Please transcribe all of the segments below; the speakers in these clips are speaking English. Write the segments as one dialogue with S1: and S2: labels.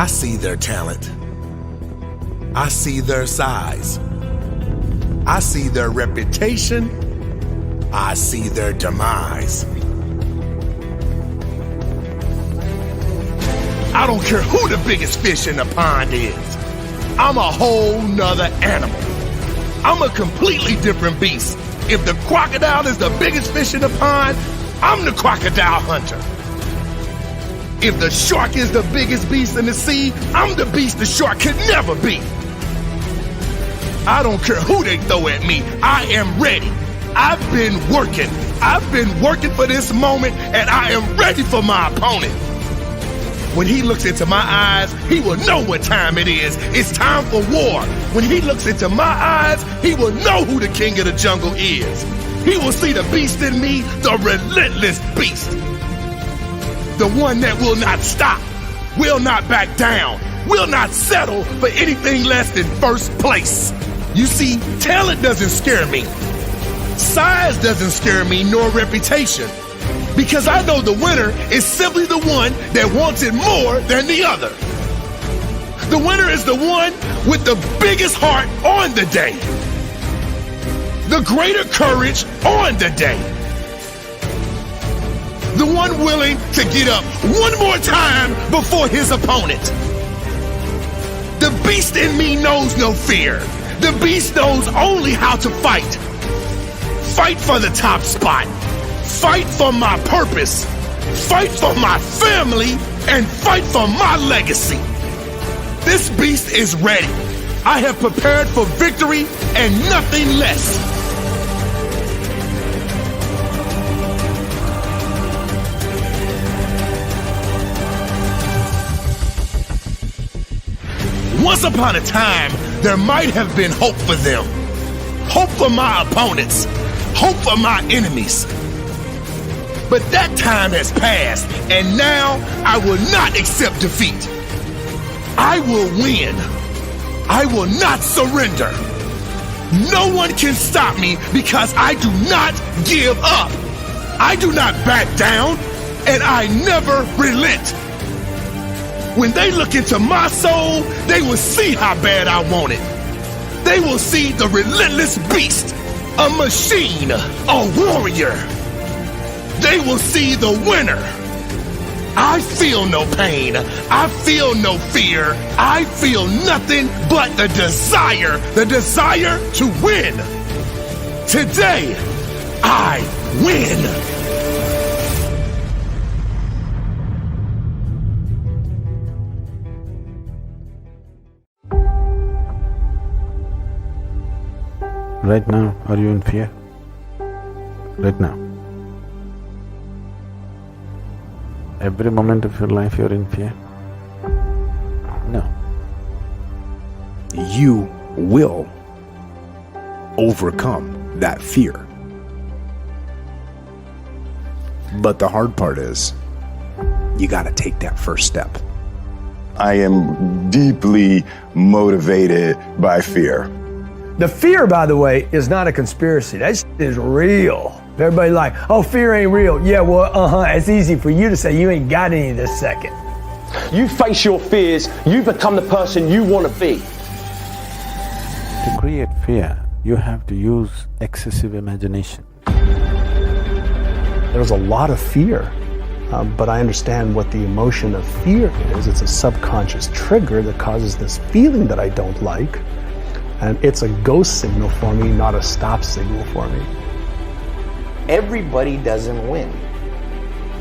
S1: I see their talent. I see their size. I see their reputation. I see their demise. I don't care who the biggest fish in the pond is. I'm a whole nother animal. I'm a completely different beast. If the crocodile is the biggest fish in the pond, I'm the crocodile hunter. If the shark is the biggest beast in the sea, I'm the beast the shark could never be. I don't care who they throw at me, I am ready. I've been working for this moment, and I am ready for my opponent. When he looks into my eyes, he will know what time it is. It's time for war. When he looks into my eyes, he will know who the king of the jungle is. He will see the beast in me, the relentless beast. The one that will not stop, will not back down, will not settle for anything less than first place. You see, talent doesn't scare me. Size doesn't scare me, nor reputation. Because I know the winner is simply the one that wants it more than the other. The winner is the one with the biggest heart on the day. The greater courage on the day. The one willing to get up one more time before his opponent. The beast in me knows no fear. The beast knows only how to fight. Fight for the top spot. Fight for my purpose. Fight for my family. And fight for my legacy. This beast is ready. I have prepared for victory and nothing less. Once upon a time, there might have been hope for them. Hope for my opponents. Hope for my enemies. But that time has passed, and now I will not accept defeat. I will win. I will not surrender. No one can stop me because I do not give up. I do not back down, and I never relent. When they look into my soul, they will see how bad I want it. They will see the relentless beast, a machine, a warrior. They will see the winner. I feel no pain. I feel no fear. I feel nothing but the desire to win. Today, I win.
S2: Right now, are you in fear? Right now. Every moment of your life you're in fear? No.
S3: You will overcome that fear. But the hard part is, you gotta take that first step.
S4: I am deeply motivated by fear.
S5: The fear, by the way, is not a conspiracy. That shit is real. Everybody like, oh, fear ain't real. Yeah, well, it's easy for you to say. You ain't got any this second.
S6: You face your fears, you become the person you want to be.
S2: To create fear, you have to use excessive imagination.
S7: There's a lot of fear, but I understand what the emotion of fear is. It's a subconscious trigger that causes this feeling that I don't like. And it's a go signal for me, not a stop signal for me.
S8: Everybody doesn't win.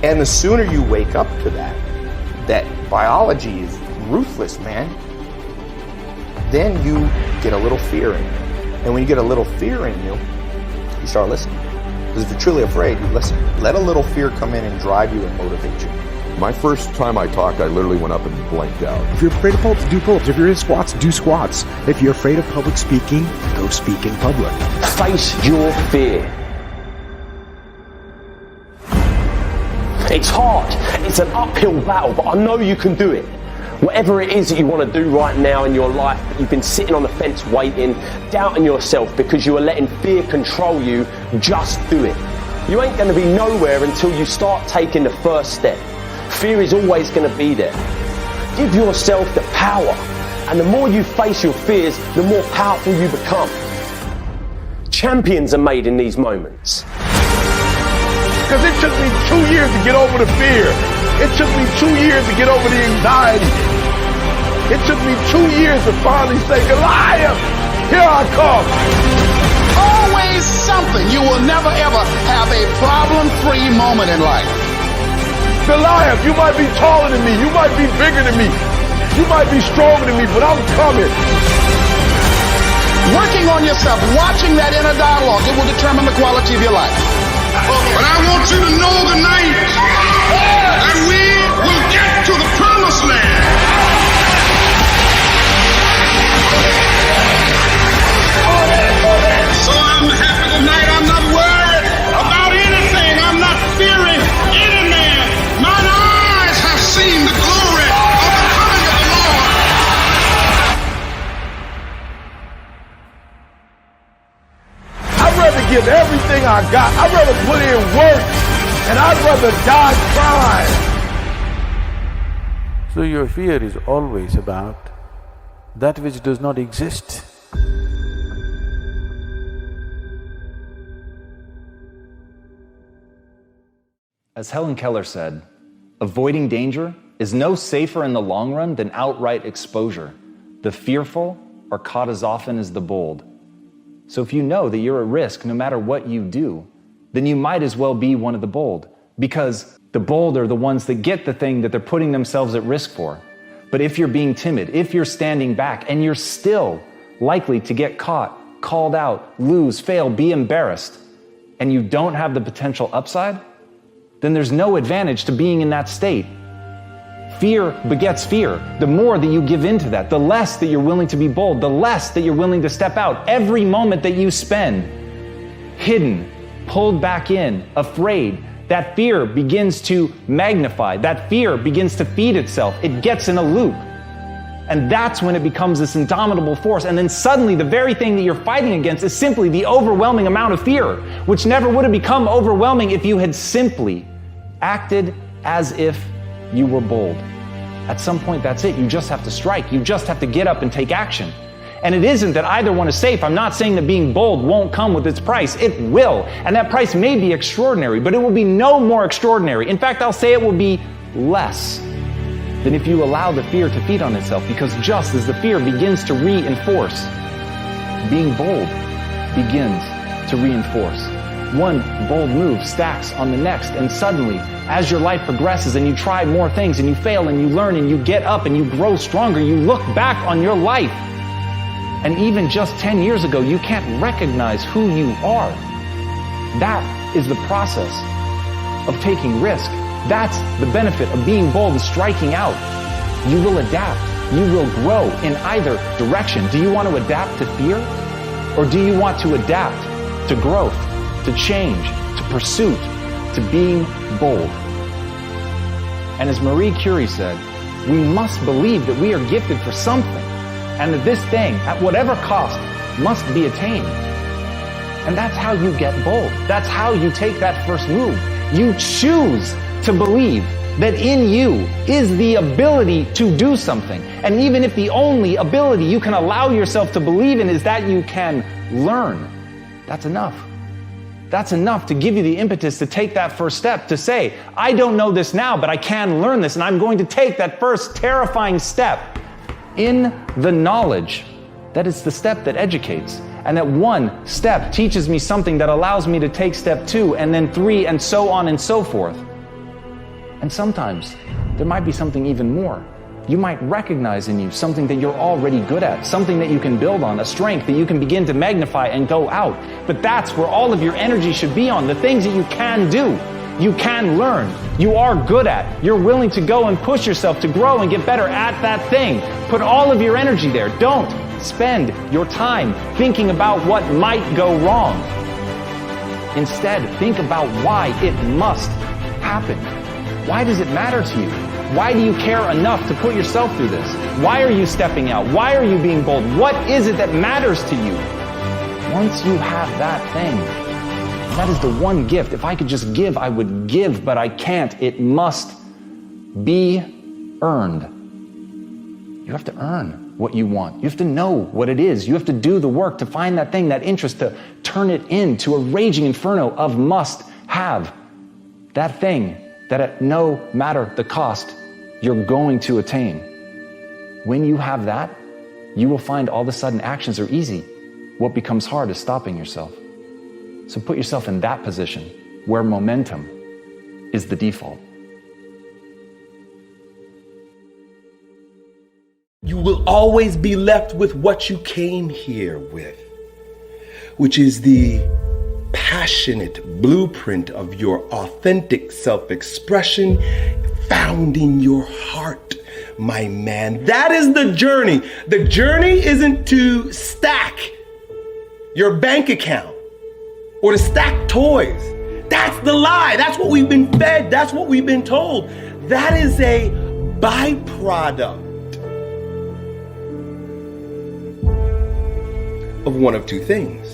S8: And the sooner you wake up to that biology is ruthless, man, then you get a little fear in you. And when you get a little fear in you, you start listening. Because if you're truly afraid, you listen. Let a little fear come in and drive you and motivate you.
S9: My first time I talked, I literally went up and blanked out.
S3: If you're afraid of pull-ups, do pull-ups. If you're in squats, do squats. If you're afraid of public speaking, go speak in public.
S6: Face your fear. It's hard. It's an uphill battle, but I know you can do it. Whatever it is that you want to do right now in your life, but you've been sitting on the fence waiting, doubting yourself because you are letting fear control you, just do it. You ain't going to be nowhere until you start taking the first step. Fear is always going to be there. Give yourself the power. And the more you face your fears, the more powerful you become. Champions are made in these moments.
S1: Because it took me 2 years to get over the fear. It took me 2 years to get over the anxiety. It took me 2 years to finally say, Goliath, here I come.
S10: Always something. You will never ever have a problem-free moment in life.
S1: Goliath, you might be taller than me. You might be bigger than me. You might be stronger than me, but I'm coming.
S10: Working on yourself, watching that inner dialogue, it will determine the quality of your life. But I want you to know tonight that we will get to the promised land. So I'm happy tonight. I'm not worried about anything. I'm not fearing any man. Mine eyes have seen the glory of the coming of the Lord.
S1: I'd rather give everything I got. I'd rather put in work, and I'd rather die trying.
S2: So your fear is always about that which does not exist.
S11: As Helen Keller said, avoiding danger is no safer in the long run than outright exposure. The fearful are caught as often as the bold. So if you know that you're at risk no matter what you do, then you might as well be one of the bold, because the bold are the ones that get the thing that they're putting themselves at risk for. But if you're being timid, if you're standing back, and you're still likely to get caught, called out, lose, fail, be embarrassed, and you don't have the potential upside, then there's no advantage to being in that state. Fear begets fear. The more that you give into that, the less that you're willing to be bold, the less that you're willing to step out. Every moment that you spend hidden, pulled back in, afraid, that fear begins to magnify. That fear begins to feed itself. It gets in a loop. And that's when it becomes this indomitable force. And then suddenly the very thing that you're fighting against is simply the overwhelming amount of fear, which never would have become overwhelming if you had simply acted as if you were bold. At some point, that's it. You just have to strike. You just have to get up and take action. And it isn't that either one is safe. I'm not saying that being bold won't come with its price. It will. And that price may be extraordinary, but it will be no more extraordinary. In fact, I'll say it will be less than if you allow the fear to feed on itself, because just as the fear begins to reinforce, being bold begins to reinforce. One bold move stacks on the next, and suddenly, as your life progresses and you try more things and you fail and you learn and you get up and you grow stronger, you look back on your life, and even just 10 years ago, you can't recognize who you are. That is the process of taking risk. That's the benefit of being bold and striking out. You will adapt. You will grow in either direction. Do you want to adapt to fear? Or do you want to adapt to growth, to change, to pursuit, to being bold? And as Marie Curie said, we must believe that we are gifted for something, and that this thing, at whatever cost, must be attained. And that's how you get bold. That's how you take that first move. You choose to believe that in you is the ability to do something. And even if the only ability you can allow yourself to believe in is that you can learn, that's enough. That's enough to give you the impetus to take that first step, to say, I don't know this now, but I can learn this, and I'm going to take that first terrifying step in the knowledge that it's the step that educates, and that one step teaches me something that allows me to take step 2, and then 3, and so on and so forth. And sometimes there might be something even more. You might recognize in you something that you're already good at, something that you can build on, a strength that you can begin to magnify and go out. But that's where all of your energy should be on, the things that you can do, you can learn, you are good at. You're willing to go and push yourself to grow and get better at that thing. Put all of your energy there. Don't spend your time thinking about what might go wrong. Instead, think about why it must happen. Why does it matter to you? Why do you care enough to put yourself through this? Why are you stepping out? Why are you being bold? What is it that matters to you? Once you have that thing, that is the one gift. If I could just give, I would give, but I can't. It must be earned. You have to earn what you want. You have to know what it is. You have to do the work to find that thing, that interest, to turn it into a raging inferno of must have. That thing that at no matter the cost, you're going to attain. When you have that, you will find all of a sudden actions are easy. What becomes hard is stopping yourself. So put yourself in that position where momentum is the default.
S12: You will always be left with what you came here with, which is the passionate blueprint of your authentic self-expression found in your heart, my man. That is the journey. The journey isn't to stack your bank account or to stack toys. That's the lie. That's what we've been fed. That's what we've been told. That is a byproduct of one of two things.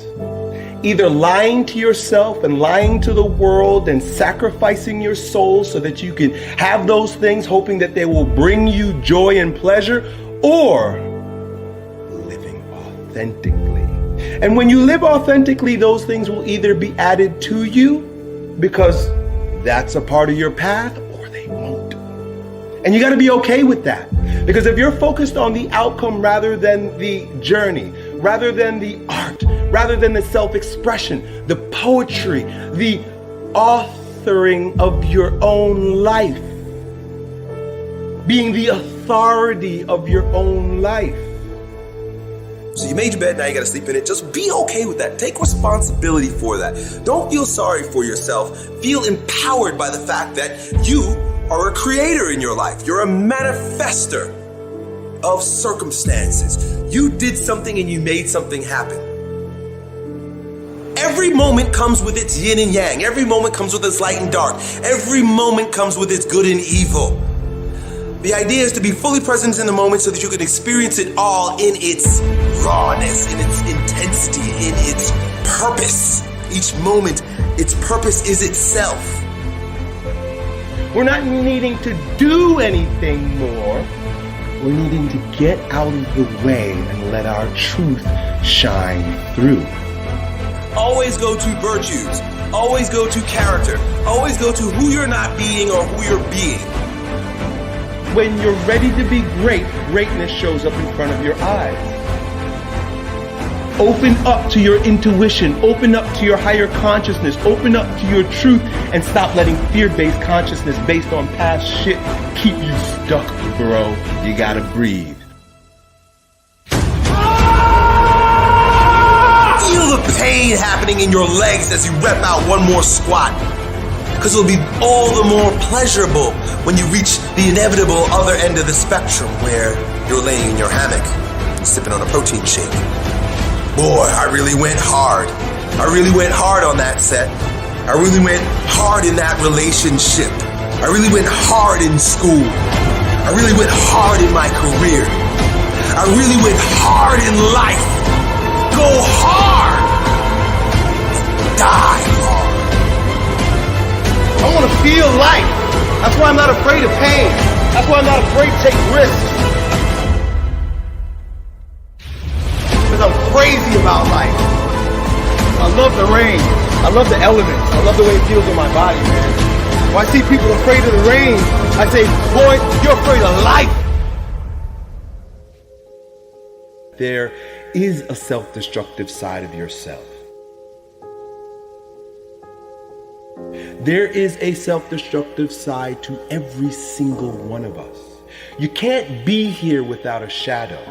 S12: Either lying to yourself and lying to the world and sacrificing your soul so that you can have those things, hoping that they will bring you joy and pleasure, or living authentically. And when you live authentically, those things will either be added to you because that's a part of your path, or they won't. And you got to be okay with that. Because if you're focused on the outcome rather than the journey, rather than the art, rather than the self-expression, the poetry, the authoring of your own life, being the authority of your own life.
S13: So you made your bed, now you gotta sleep in it. Just be okay with that. Take responsibility for that. Don't feel sorry for yourself. Feel empowered by the fact that you are a creator in your life. You're a manifester of circumstances. You did something and you made something happen. Every moment comes with its yin and yang. Every moment comes with its light and dark. Every moment comes with its good and evil. The idea is to be fully present in the moment so that you can experience it all in its rawness, in its intensity, in its purpose. Each moment, its purpose is itself.
S12: We're not needing to do anything more. We're needing to get out of the way and let our truth shine through.
S13: Always go to virtues. Always go to character. Always go to who you're not being or who you're being.
S12: When you're ready to be great, greatness shows up in front of your eyes. Open up to your intuition. Open up to your higher consciousness. Open up to your truth and stop letting fear-based consciousness based on past shit keep you stuck, bro. You gotta breathe.
S13: Feel the pain happening in your legs as you rep out one more squat. Because it'll be all the more pleasurable when you reach the inevitable other end of the spectrum where you're laying in your hammock, sipping on a protein shake. Boy, I really went hard. I really went hard on that set. I really went hard in that relationship. I really went hard in school. I really went hard in my career. I really went hard in life. Go hard. Die hard.
S12: I want to feel life. That's why I'm not afraid of pain. That's why I'm not afraid to take risks. Because I'm crazy about life. I love the rain. I love the elements. I love the way it feels in my body, man. When I see people afraid of the rain, I say, boy, you're afraid of life. There is a self-destructive side of yourself. There is a self-destructive side to every single one of us. You can't be here without a shadow.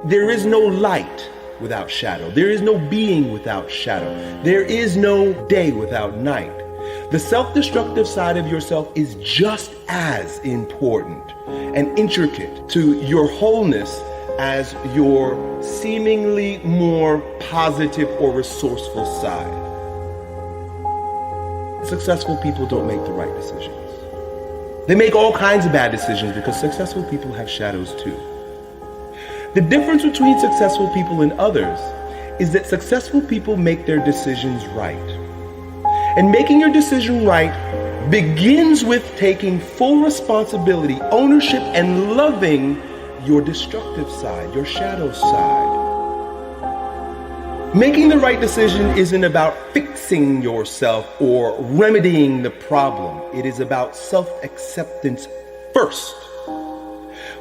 S12: There is no light without shadow. There is no being without shadow. There is no day without night. The self-destructive side of yourself is just as important and intricate to your wholeness as your seemingly more positive or resourceful side. Successful people don't make the right decisions. They make all kinds of bad decisions because successful people have shadows too. The difference between successful people and others is that successful people make their decisions right. And making your decision right begins with taking full responsibility, ownership, and loving your destructive side, your shadow side. Making the right decision isn't about fixing yourself or remedying the problem. It is about self-acceptance first.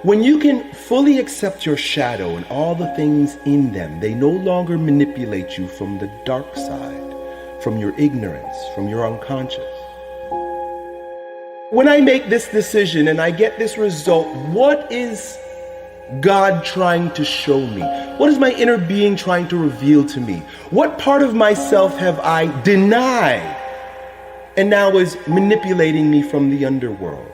S12: When you can fully accept your shadow and all the things in them, they no longer manipulate you from the dark side, from your ignorance, from your unconscious. When I make this decision and I get this result, what is God trying to show me? What is my inner being trying to reveal to me? What part of myself have I denied and now is manipulating me from the underworld?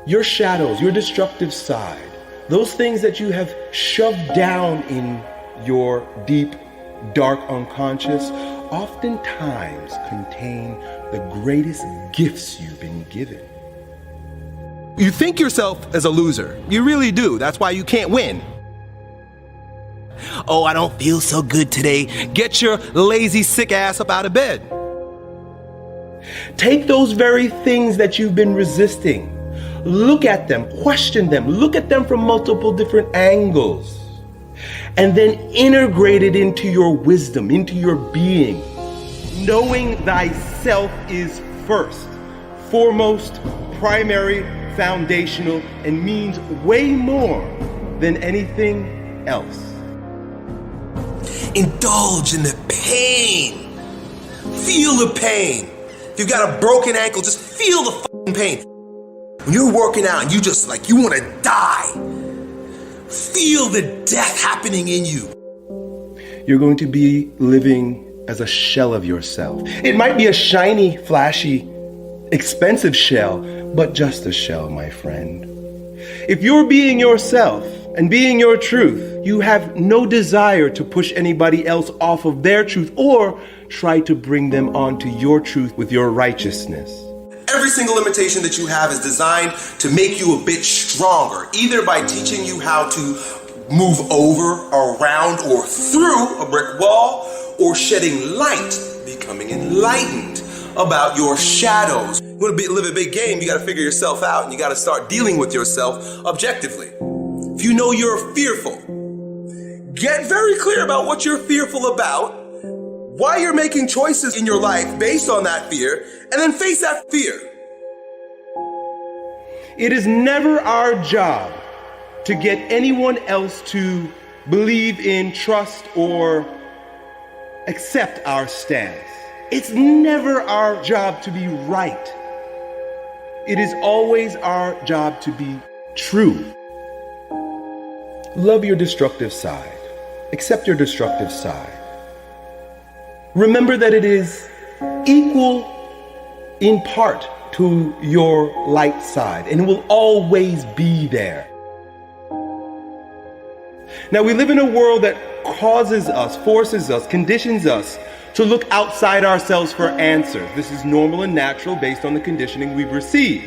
S12: Your shadows, your destructive side, those things that you have shoved down in your deep, dark unconscious, oftentimes contain the greatest gifts you've been given. You think yourself as a loser. You really do. That's why you can't win. Oh, I don't feel so good today. Get your lazy, sick ass up out of bed. Take those very things that you've been resisting. Look at them, question them, look at them from multiple different angles, and then integrate it into your wisdom, into your being. Knowing thyself is first, foremost, primary, foundational, and means way more than anything else.
S13: Indulge in the pain. Feel the pain. If you've got a broken ankle, just feel the fucking pain. When you're working out and you just like, you want to die, feel the death happening in you.
S12: You're going to be living as a shell of yourself. It might be a shiny, flashy, expensive shell, but just a shell, my friend. If you're being yourself and being your truth, you have no desire to push anybody else off of their truth or try to bring them onto your truth with your righteousness.
S13: Every single limitation that you have is designed to make you a bit stronger, either by teaching you how to move over, around, or through a brick wall, or shedding light, becoming enlightened about your shadows. You want to live a big game, you got to figure yourself out, and you got to start dealing with yourself objectively. If you know you're fearful, get very clear about what you're fearful about, why you're making choices in your life based on that fear, and then face that fear.
S12: It is never our job to get anyone else to believe in, trust, or accept our stance. It's never our job to be right. It is always our job to be true. Love your destructive side. Accept your destructive side. Remember that it is equal in part to your light side, and it will always be there. Now, we live in a world that causes us, forces us, conditions us to look outside ourselves for answers. This is normal and natural based on the conditioning we've received.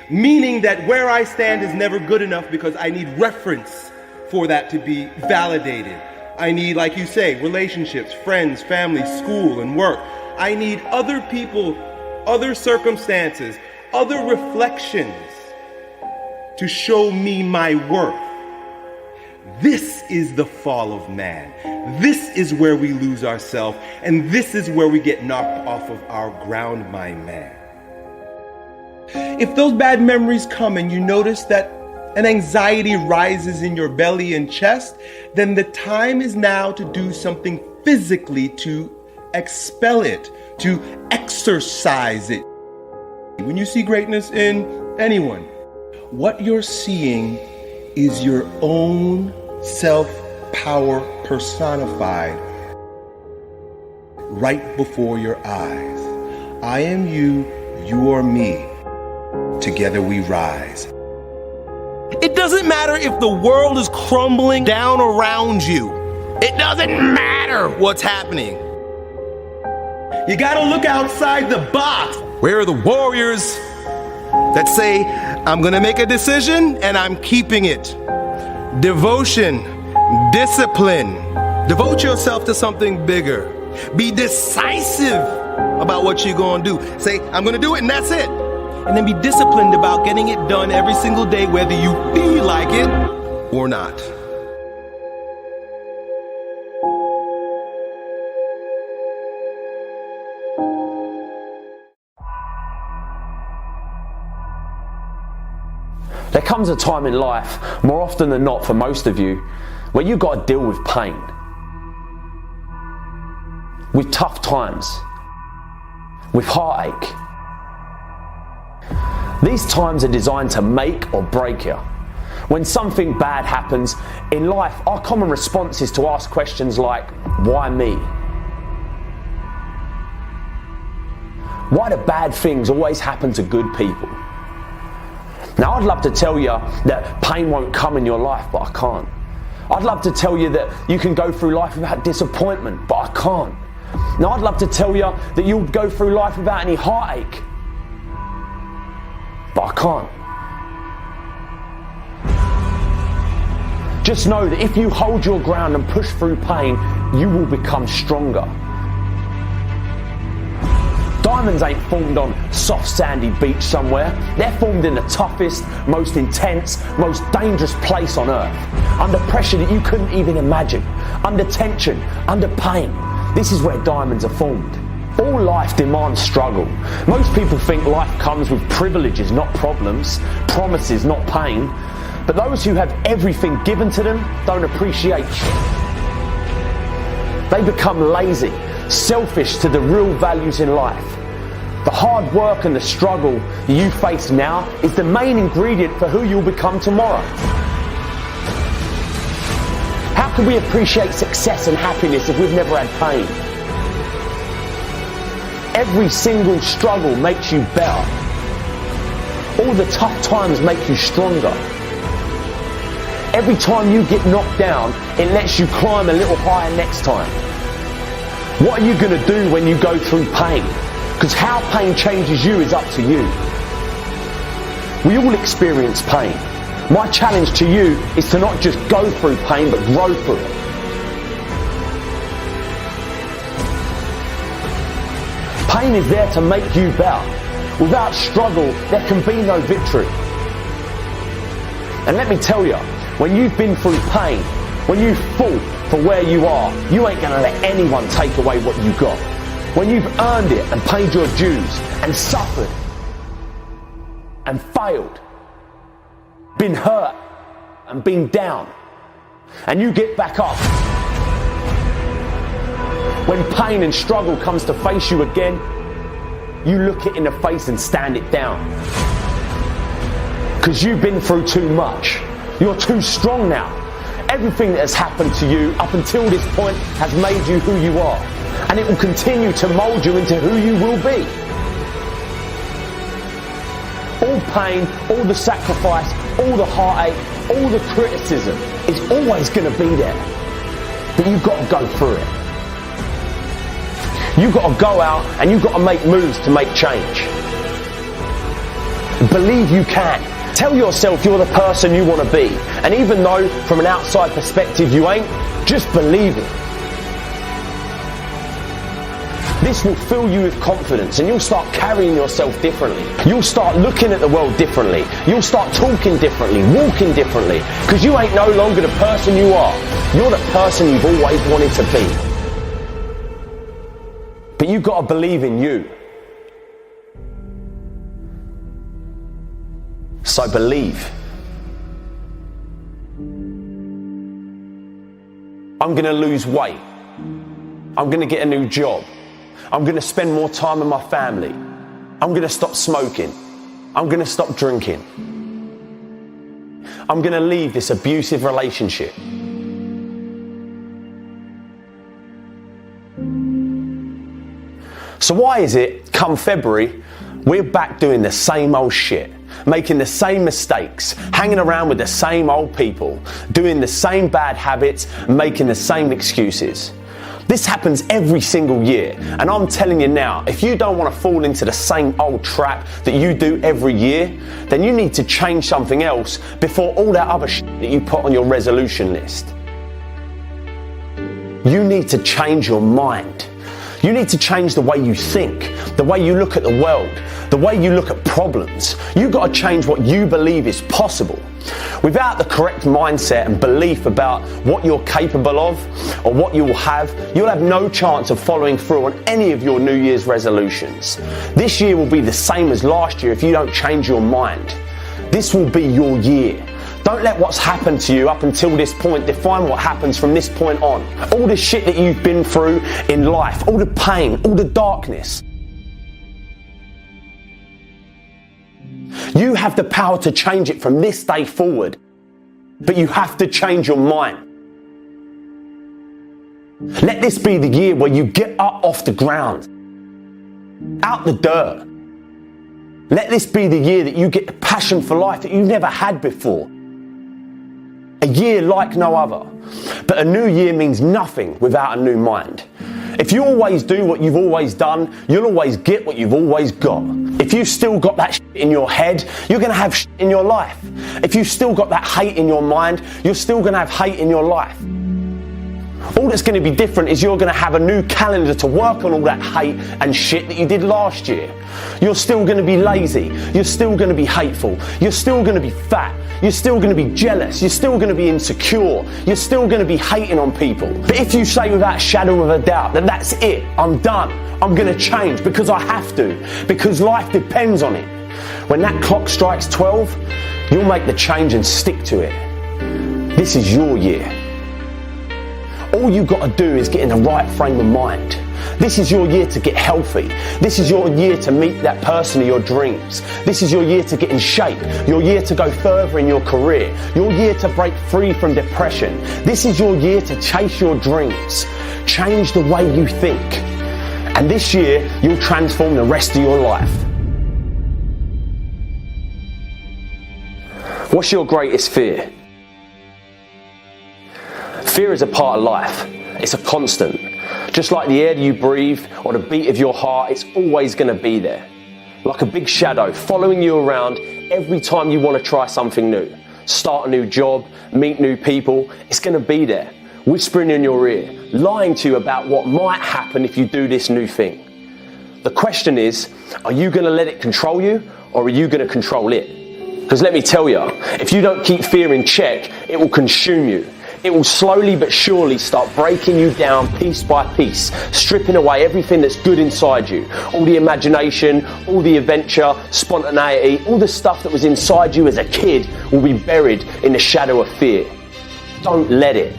S12: Meaning that where I stand is never good enough because I need reference for that to be validated. I need, like you say, relationships, friends, family, school, and work. I need other people, other circumstances, other reflections to show me my worth. This is the fall of man. This is where we lose ourselves, and this is where we get knocked off of our ground, my man. If those bad memories come and you notice that an anxiety rises in your belly and chest, then the time is now to do something physically to expel it, to exercise it. When you see greatness in anyone, what you're seeing is your own self-power personified right before your eyes. I am you, you are me. Together we rise. It doesn't matter if the world is crumbling down around you. It doesn't matter what's happening. You gotta look outside the box. Where are the warriors that say, I'm gonna make a decision and I'm keeping it? Devotion, discipline. Devote yourself to something bigger. Be decisive about what you're going to do. Say, I'm going to do it, and that's it. And then be disciplined about getting it done every single day, whether you feel like it or not.
S6: There comes a time in life, more often than not for most of you, where you've got to deal with pain, with tough times, with heartache. These times are designed to make or break you. When something bad happens in life, our common response is to ask questions like, why me? Why do bad things always happen to good people? Now, I'd love to tell you that pain won't come in your life, but I can't. I'd love to tell you that you can go through life without disappointment, but I can't. Now, I'd love to tell you that you'll go through life without any heartache, but I can't. Just know that if you hold your ground and push through pain, you will become stronger. Diamonds ain't formed on soft sandy beach somewhere. They're formed in the toughest, most intense, most dangerous place on earth. Under pressure that you couldn't even imagine. Under tension, under pain. This is where diamonds are formed. All life demands struggle. Most people think life comes with privileges, not problems, promises, not pain. But those who have everything given to them don't appreciate shit. They become lazy, selfish to the real values in life. The hard work and the struggle you face now is the main ingredient for who you'll become tomorrow. How can we appreciate success and happiness if we've never had pain? Every single struggle makes you better. All the tough times make you stronger. Every time you get knocked down, it lets you climb a little higher next time. What are you going to do when you go through pain? Because how pain changes you is up to you. We all experience pain. My challenge to you is to not just go through pain, but grow through it. Pain is there to make you better. Without struggle, there can be no victory. And let me tell you, when you've been through pain, when you fought for where you are, you ain't going to let anyone take away what you got. When you've earned it and paid your dues and suffered and failed, been hurt and been down, and you get back up. When pain and struggle comes to face you again, you look it in the face and stand it down. Because you've been through too much. You're too strong now. Everything that has happened to you up until this point has made you who you are. And it will continue to mold you into who you will be. All pain, all the sacrifice, all the heartache, all the criticism is always going to be there. But you've got to go through it. You've got to go out and you've got to make moves to make change. Believe you can. Tell yourself you're the person you want to be. And even though from an outside perspective you ain't, just believe it. This will fill you with confidence and you'll start carrying yourself differently. You'll start looking at the world differently. You'll start talking differently, walking differently. Because you ain't no longer the person you are. You're the person you've always wanted to be. But you've got to believe in you. So believe. I'm going to lose weight. I'm going to get a new job. I'm going to spend more time with my family. I'm going to stop smoking. I'm going to stop drinking. I'm going to leave this abusive relationship. So why is it, come February, we're back doing the same old shit, making the same mistakes, hanging around with the same old people, doing the same bad habits, making the same excuses? This happens every single year, and I'm telling you now, if you don't want to fall into the same old trap that you do every year, then you need to change something else before all that other shit that you put on your resolution list. You need to change your mind. You need to change the way you think, the way you look at the world, the way you look at problems. You've got to change what you believe is possible. Without the correct mindset and belief about what you're capable of or what you will have, you'll have no chance of following through on any of your New Year's resolutions. This year will be the same as last year if you don't change your mind. This will be your year. Don't let what's happened to you up until this point define what happens from this point on. All the shit that you've been through in life, all the pain, all the darkness. You have the power to change it from this day forward, but you have to change your mind. Let this be the year where you get up off the ground, out the dirt. Let this be the year that you get the passion for life that you've never had before. A year like no other. But a new year means nothing without a new mind. If you always do what you've always done, you'll always get what you've always got. If you've still got that shit in your head, you're going to have shit in your life. If you've still got that hate in your mind, you're still going to have hate in your life. All that's going to be different is you're going to have a new calendar to work on all that hate and shit that you did last year. You're still going to be lazy. You're still going to be hateful. You're still going to be fat. You're still going to be jealous. You're still going to be insecure. You're still going to be hating on people. But if you say without a shadow of a doubt that that's it, I'm done, I'm going to change because I have to, because life depends on it. When that clock strikes 12, you'll make the change and stick to it. This is your year. All you've got to do is get in the right frame of mind. This is your year to get healthy. This is your year to meet that person of your dreams. This is your year to get in shape. Your year to go further in your career. Your year to break free from depression. This is your year to chase your dreams. Change the way you think. And this year, you'll transform the rest of your life. What's your greatest fear? Fear is a part of life. It's a constant. Just like the air you breathe or the beat of your heart, it's always going to be there. Like a big shadow following you around every time you want to try something new. Start a new job, meet new people, it's going to be there. Whispering in your ear, lying to you about what might happen if you do this new thing. The question is, are you going to let it control you or are you going to control it? Because let me tell you, if you don't keep fear in check, it will consume you. It will slowly but surely start breaking you down piece by piece, stripping away everything that's good inside you. All the imagination, all the adventure, spontaneity, all the stuff that was inside you as a kid will be buried in the shadow of fear. Don't let it.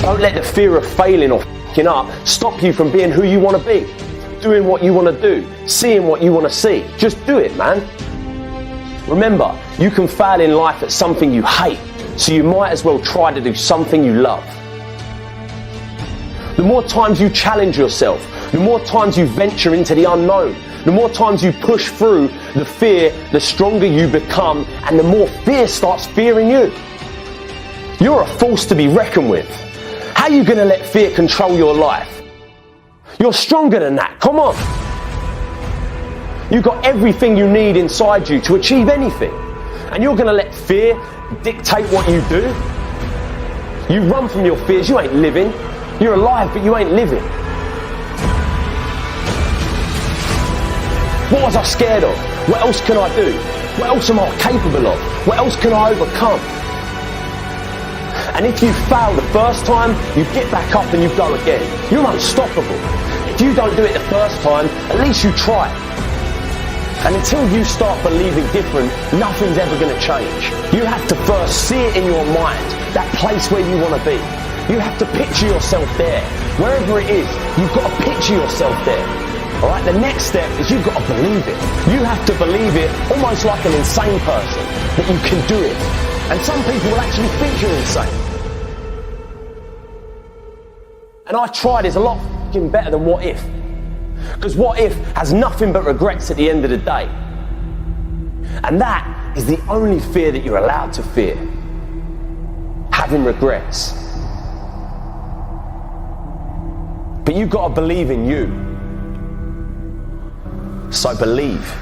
S6: Don't let the fear of failing or f***ing up stop you from being who you want to be, doing what you want to do, seeing what you want to see. Just do it, man. Remember, you can fail in life at something you hate, so you might as well try to do something you love. The more times you challenge yourself, the more times you venture into the unknown, the more times you push through the fear, the stronger you become, and the more fear starts fearing you. You're a force to be reckoned with. How are you going to let fear control your life? You're stronger than that, come on. You've got everything you need inside you to achieve anything. And you're going to let fear dictate what you do? You run from your fears, you ain't living. You're alive, but you ain't living. What was I scared of? What else can I do? What else am I capable of? What else can I overcome? And if you fail the first time, you get back up and you go again. You're unstoppable. If you don't do it the first time, at least you try it. And until you start believing different, nothing's ever going to change. You have to first see it in your mind, that place where you want to be. You have to picture yourself there. Wherever it is, you've got to picture yourself there. Alright, the next step is you've got to believe it. You have to believe it almost like an insane person, that you can do it. And some people will actually think you're insane. And I tried is a lot f***ing better than what if. Because what if has nothing but regrets at the end of the day. And that is the only fear that you're allowed to fear. Having regrets. But you've got to believe in you. So believe.